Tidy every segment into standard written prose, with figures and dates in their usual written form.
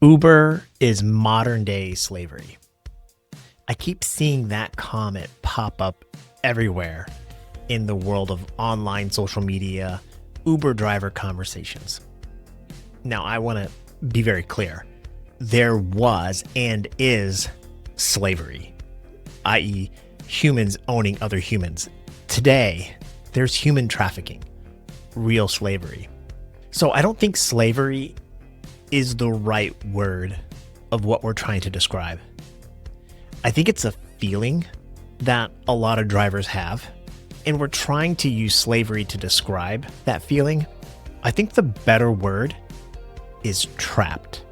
Uber is modern day slavery. I keep seeing that comment pop up everywhere in the world of online social media, Uber driver conversations. Now, I want to be very clear. There was and is slavery, i.e. humans owning other humans. Today, there's human trafficking, real slavery. So I don't think slavery is the right word of what we're trying to describe. I think it's a feeling that a lot of drivers have, and we're trying to use slavery to describe that feeling. I think the better word is trapped.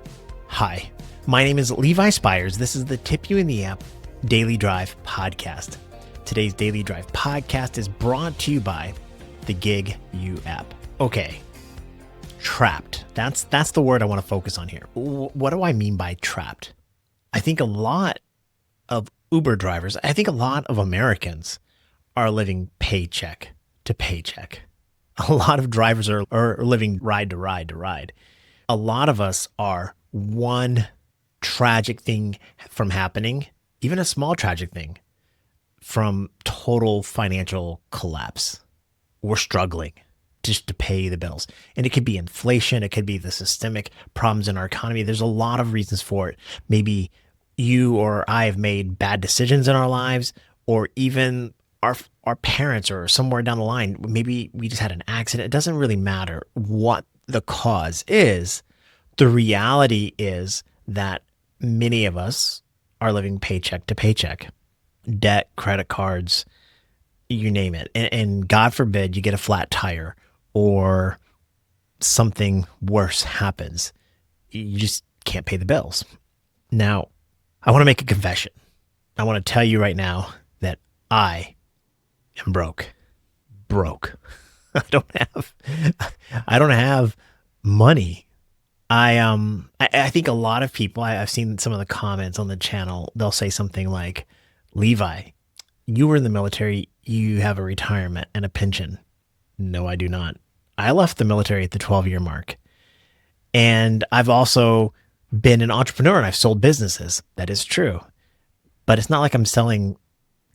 Hi, my name is Levi Spires. This is the Tip You in the App Daily Drive podcast. Today's Daily Drive podcast is brought to you by the Gig You app. Okay. Trapped. That's the word I want to focus on here. What do I mean by trapped? I think a lot of Uber drivers, I think a lot of Americans are living paycheck to paycheck. A lot of drivers are living ride to ride to ride. A lot of us are one tragic thing from happening, even a small tragic thing, from total financial collapse. We're struggling just to pay the bills. And it could be inflation. It could be the systemic problems in our economy. There's a lot of reasons for it. Maybe you or I have made bad decisions in our lives, or even our parents or somewhere down the line. Maybe we just had an accident. It doesn't really matter what the cause is. The reality is that many of us are living paycheck to paycheck. Debt, credit cards, you name it. And God forbid you get a flat tire or something worse happens. You just can't pay the bills. Now, I want to make a confession. I want to tell you right now that I am broke. I don't have money. I think a lot of people, I've seen some of the comments on the channel, they'll say something like, Levi, you were in the military, you have a retirement and a pension. No, I do not. I left the military at the 12-year mark. And I've also been an entrepreneur and I've sold businesses. That is true. But it's not like I'm selling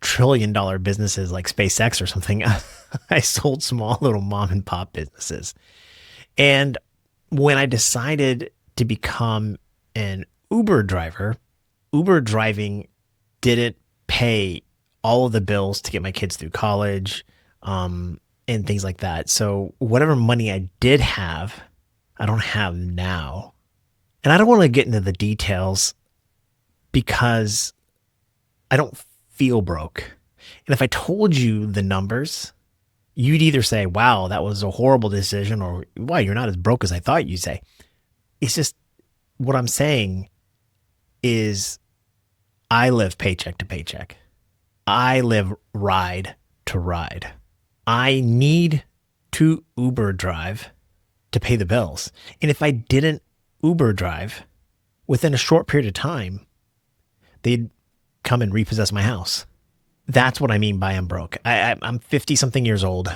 trillion-dollar businesses like SpaceX or something. I sold small little mom and pop businesses. And when I decided to become an Uber driver, Uber driving didn't pay all of the bills to get my kids through college, and things like that. So whatever money I did have, I don't have now. And I don't want to get into the details because I don't feel broke. And if I told you the numbers, you'd either say, wow, that was a horrible decision, or wow, you're not as broke as I thought you'd say. It's just what I'm saying is I live paycheck to paycheck. I live ride to ride. I need to Uber drive to pay the bills. And if I didn't Uber drive, within a short period of time, they'd come and repossess my house. That's what I mean by I'm broke. I'm 50-something years old,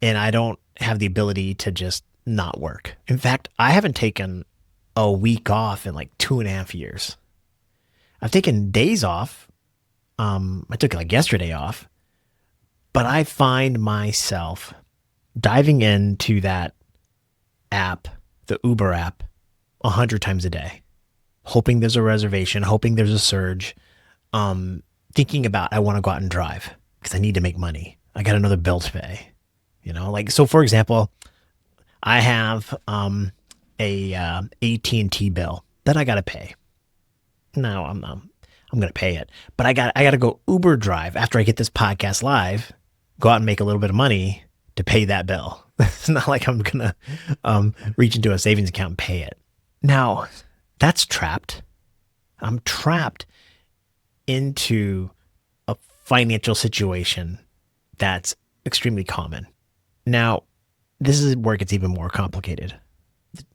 and I don't have the ability to just not work. In fact, I haven't taken a week off in like 2.5 years. I've taken days off. I took like yesterday off. But I find myself diving into that app, the Uber app, 100 times a day, hoping there's a reservation, hoping there's a surge, thinking about I want to go out and drive because I need to make money. I got another bill to pay. So for example, I have a AT&T bill that I got to pay. Now I'm going to pay it, but I got to go Uber drive after I get this podcast live. Go out and make a little bit of money to pay that bill. It's not like I'm going to reach into a savings account and pay it. Now, that's trapped. I'm trapped into a financial situation that's extremely common. Now, this is where it gets even more complicated.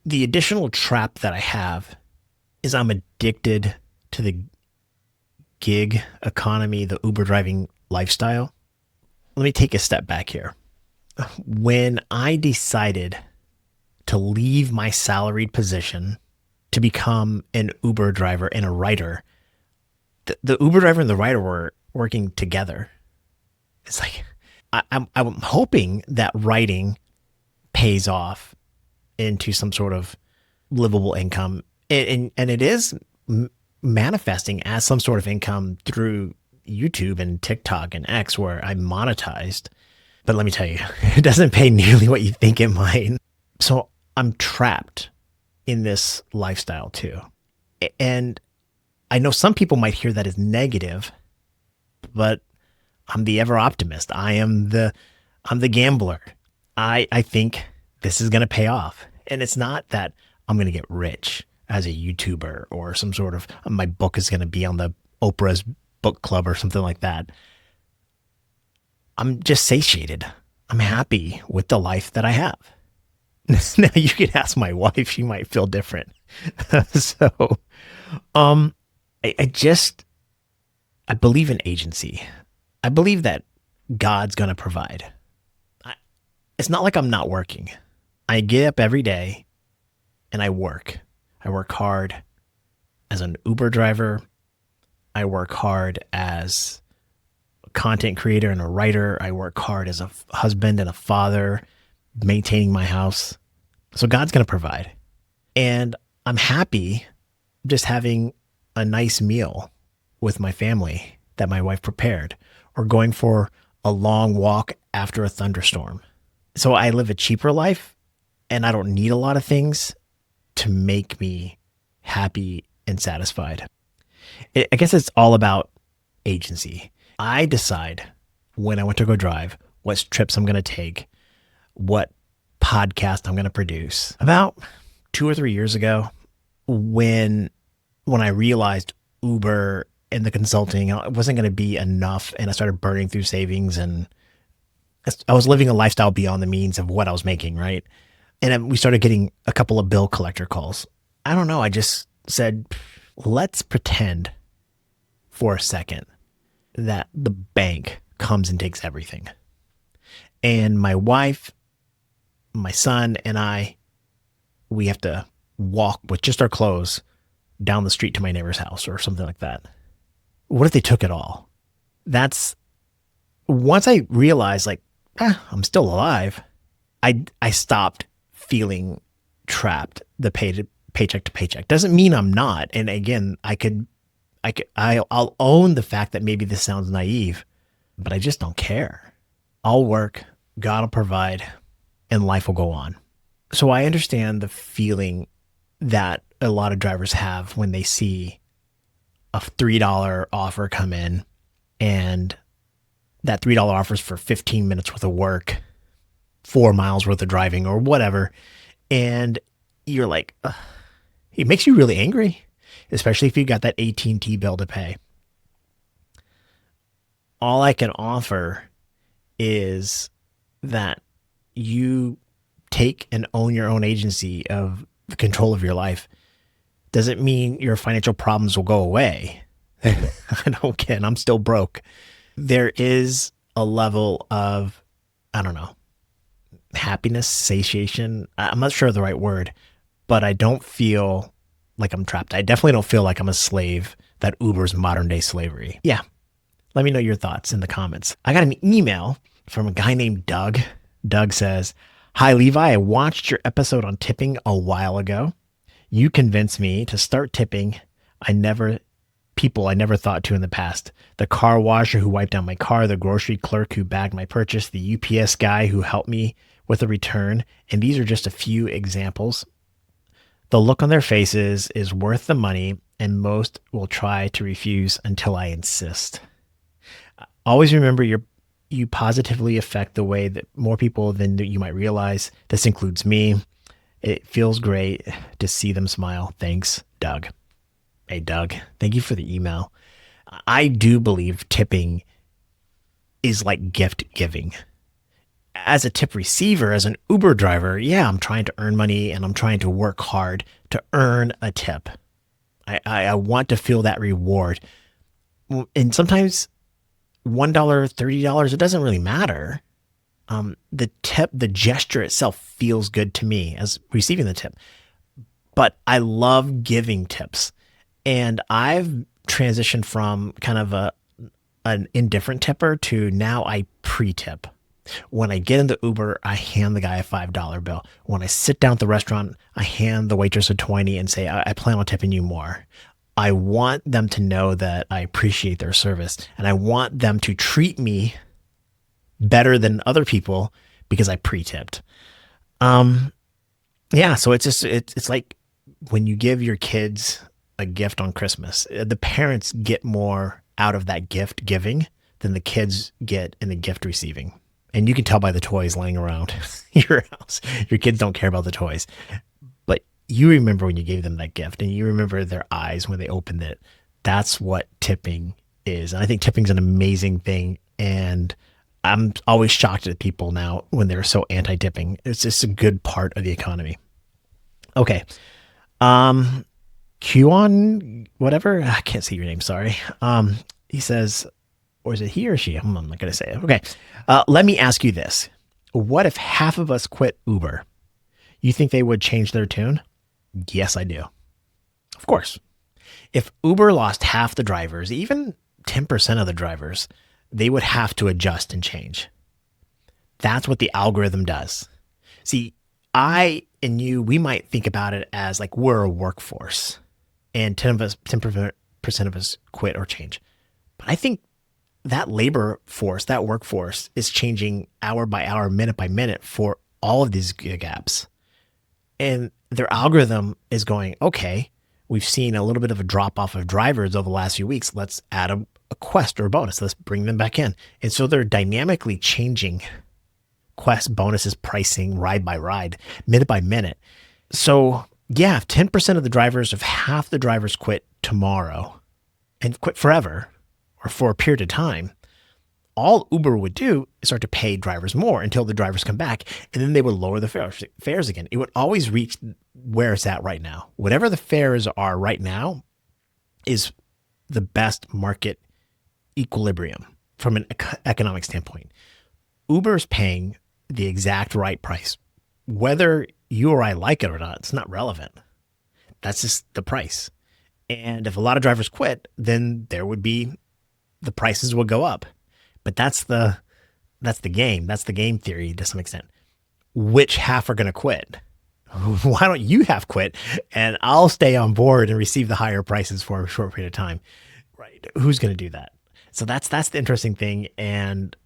The additional trap that I have is I'm addicted to the gig economy, the Uber driving lifestyle. Let me take a step back here. When I decided to leave my salaried position to become an Uber driver and a writer, the Uber driver and the writer were working together. It's like, I'm hoping that writing pays off into some sort of livable income. And it is manifesting as some sort of income through YouTube and TikTok and X, where I'm monetized. But let me tell you, it doesn't pay nearly what you think it might. So I'm trapped in this lifestyle too. And I know some people might hear that as negative, but I'm the ever optimist. I'm the gambler. I think this is going to pay off. And it's not that I'm going to get rich as a YouTuber or some sort of, my book is going to be on the Oprah's book club or something like that. I'm just satiated. I'm happy with the life that I have. Now you can ask my wife, she might feel different. So, I believe in agency. I believe that God's going to provide. It's not like I'm not working. I get up every day and I work. I work hard as an Uber driver. I work hard as a content creator and a writer. I work hard as a husband and a father, maintaining my house. So God's going to provide. And I'm happy just having a nice meal with my family that my wife prepared, or going for a long walk after a thunderstorm. So I live a cheaper life and I don't need a lot of things to make me happy and satisfied. I guess it's all about agency. I decide when I want to go drive, what trips I'm going to take, what podcast I'm going to produce. About 2 or 3 years ago, when I realized Uber and the consulting, it wasn't going to be enough, and I started burning through savings, and I was living a lifestyle beyond the means of what I was making, right? And then we started getting a couple of bill collector calls. I don't know. I just said, let's pretend for a second that the bank comes and takes everything. And my wife, my son, and I, we have to walk with just our clothes down the street to my neighbor's house or something like that. What if they took it all? That's, once I realized like, I'm still alive, I stopped feeling trapped, the paycheck to paycheck. Doesn't mean I'm not. And again, I'll own the fact that maybe this sounds naive, but I just don't care. I'll work, God will provide, and life will go on. So I understand the feeling that a lot of drivers have when they see a $3 offer come in, and that $3 offer is for 15 minutes worth of work, 4 miles worth of driving or whatever. And you're like, ugh. It makes you really angry, especially if you got that AT&T bill to pay. All I can offer is that you take and own your own agency of the control of your life. Doesn't mean your financial problems will go away. I don't get it. I'm still broke. There is a level of, I don't know, happiness, satiation. I'm not sure of the right word, but I don't feel like I'm trapped. I definitely don't feel like I'm a slave, that Uber's modern day slavery. Yeah. Let me know your thoughts in the comments. I got an email from a guy named Doug. Doug says, "Hi, Levi. I watched your episode on tipping a while ago. You convinced me to start tipping people I never thought to in the past. The car washer who wiped down my car, the grocery clerk who bagged my purchase, the UPS guy who helped me with a return. And these are just a few examples. The look on their faces is worth the money, and most will try to refuse until I insist. Always remember you positively affect the way that more people than you might realize. This includes me. It feels great to see them smile. Thanks, Doug." Hey, Doug, thank you for the email. I do believe tipping is like gift giving. As a tip receiver, as an Uber driver, yeah, I'm trying to earn money and I'm trying to work hard to earn a tip. I want to feel that reward. And sometimes $1, $30, it doesn't really matter. The tip, the gesture itself feels good to me as receiving the tip. but I love giving tips. And I've transitioned from kind of an indifferent tipper to now I pre-tip. When I get in the Uber, I hand the guy a $5 bill. When I sit down at the restaurant, I hand the waitress a 20 and say, I plan on tipping you more. I want them to know that I appreciate their service, and I want them to treat me better than other people because I pre-tipped. Yeah, so it's like when you give your kids a gift on Christmas, the parents get more out of that gift giving than the kids get in the gift receiving. And you can tell by the toys laying around your house. Your kids don't care about the toys. But you remember when you gave them that gift, and you remember their eyes when they opened it. That's what tipping is. And I think tipping is an amazing thing. And I'm always shocked at people now when they're so anti-tipping. It's just a good part of the economy. Okay. QAnon, whatever. I can't see your name. Sorry. He says, or is it he or she? I'm not going to say it. Okay. Let me ask you this. What if half of us quit Uber? You think they would change their tune? Yes, I do. Of course. If Uber lost half the drivers, even 10% of the drivers, they would have to adjust and change. That's what the algorithm does. See, I and you, we might think about it as like we're a workforce and 10% of us quit or change. But I think that labor force, that workforce is changing hour by hour, minute by minute for all of these gig apps. And their algorithm is going, okay, we've seen a little bit of a drop off of drivers over the last few weeks. Let's add a quest or a bonus. Let's bring them back in. And so they're dynamically changing quest bonuses, pricing, ride by ride, minute by minute. So yeah, if 10% of the drivers, if half the drivers quit tomorrow and quit forever, or for a period of time, all Uber would do is start to pay drivers more until the drivers come back, and then they would lower the fares again. It would always reach where it's at right now. Whatever the fares are right now is the best market equilibrium from an economic standpoint. Uber's paying the exact right price. Whether you or I like it or not, it's not relevant. That's just the price. And if a lot of drivers quit, then the prices would go up. But that's the game. That's the game theory to some extent. Which half are going to quit? Why don't you half quit and I'll stay on board and receive the higher prices for a short period of time? Right? Who's going to do that? So that's the interesting thing. And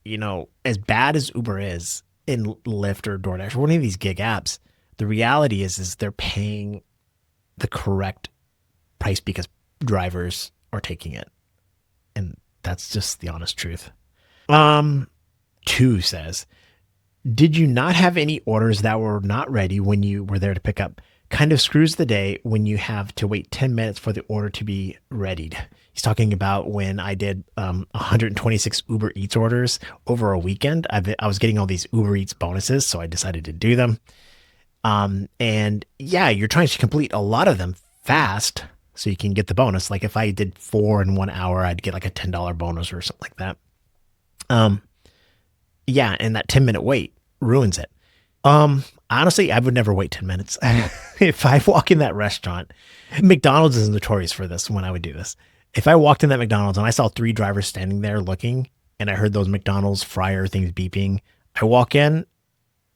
as bad as Uber is in Lyft or DoorDash or one of these gig apps, the reality is they're paying the correct price because drivers are taking it. And that's just the honest truth. 2 says, did you not have any orders that were not ready when you were there to pick up? Kind of screws the day when you have to wait 10 minutes for the order to be readied. He's talking about when I did 126 Uber Eats orders over a weekend. I was getting all these Uber Eats bonuses, so I decided to do them. And yeah, you're trying to complete a lot of them fast so you can get the bonus. Like if I did 4 in 1 hour, I'd get like a $10 bonus or something like that. Yeah, and that 10-minute wait ruins it. Honestly, I would never wait 10 minutes. If I walk in that restaurant, McDonald's is notorious for this when I would do this. If I walked in that McDonald's and I saw 3 drivers standing there looking, and I heard those McDonald's fryer things beeping, I walk in,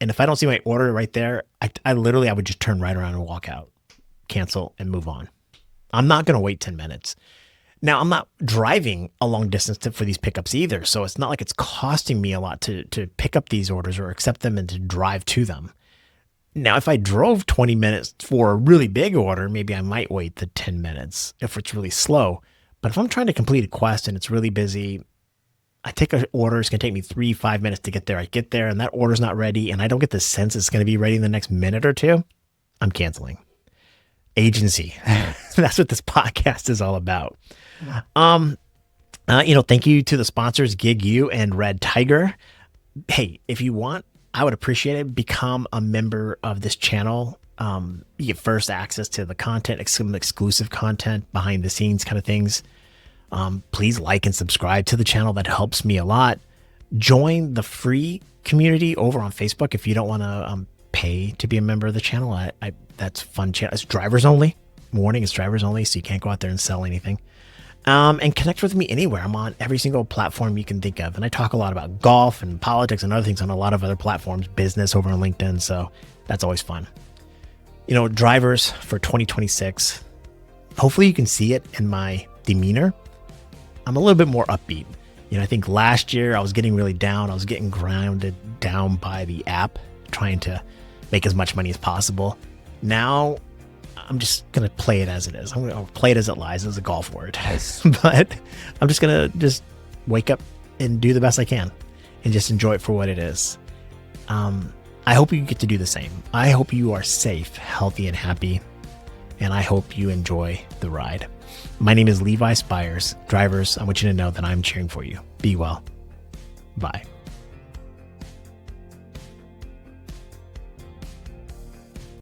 and if I don't see my order right there, I would just turn right around and walk out, cancel, and move on. I'm not going to wait 10 minutes. Now, I'm not driving a long distance for these pickups either, so it's not like it's costing me a lot to pick up these orders or accept them and to drive to them. Now, if I drove 20 minutes for a really big order, maybe I might wait the 10 minutes if it's really slow. But if I'm trying to complete a quest and it's really busy, I take an order, it's going to take me 3-5 minutes to get there. I get there and that order's not ready and I don't get the sense it's going to be ready in the next minute or two, I'm canceling. Agency. That's what this podcast is all about. Thank you to the sponsors, GigU and Redtiger. Hey, if you want, I would appreciate it. Become a member of this channel. You get first access to the content, some exclusive content, behind the scenes kind of things. Please like and subscribe to the channel. That helps me a lot. Join the free community over on Facebook if you don't want to pay to be a member of the channel. I That's fun channel. It's drivers only. Warning, it's drivers only, so you can't go out there and sell anything. And connect with me anywhere. I'm on every single platform you can think of. And I talk a lot about golf and politics and other things on a lot of other platforms, business over on LinkedIn. So that's always fun. You know, drivers for 2026, hopefully you can see it in my demeanor. I'm a little bit more upbeat. You know, I think last year I was getting really down. I was getting grounded down by the app, trying to make as much money as possible. Now I'm just going to play it as it is. I'm going to play it as it lies, as a golf word. Nice. But I'm just going to just wake up and do the best I can and just enjoy it for what it is. I hope you get to do the same. I hope you are safe, healthy, and happy. And I hope you enjoy the ride. My name is Levi Spires. Drivers, I want you to know that I'm cheering for you. Be well. Bye.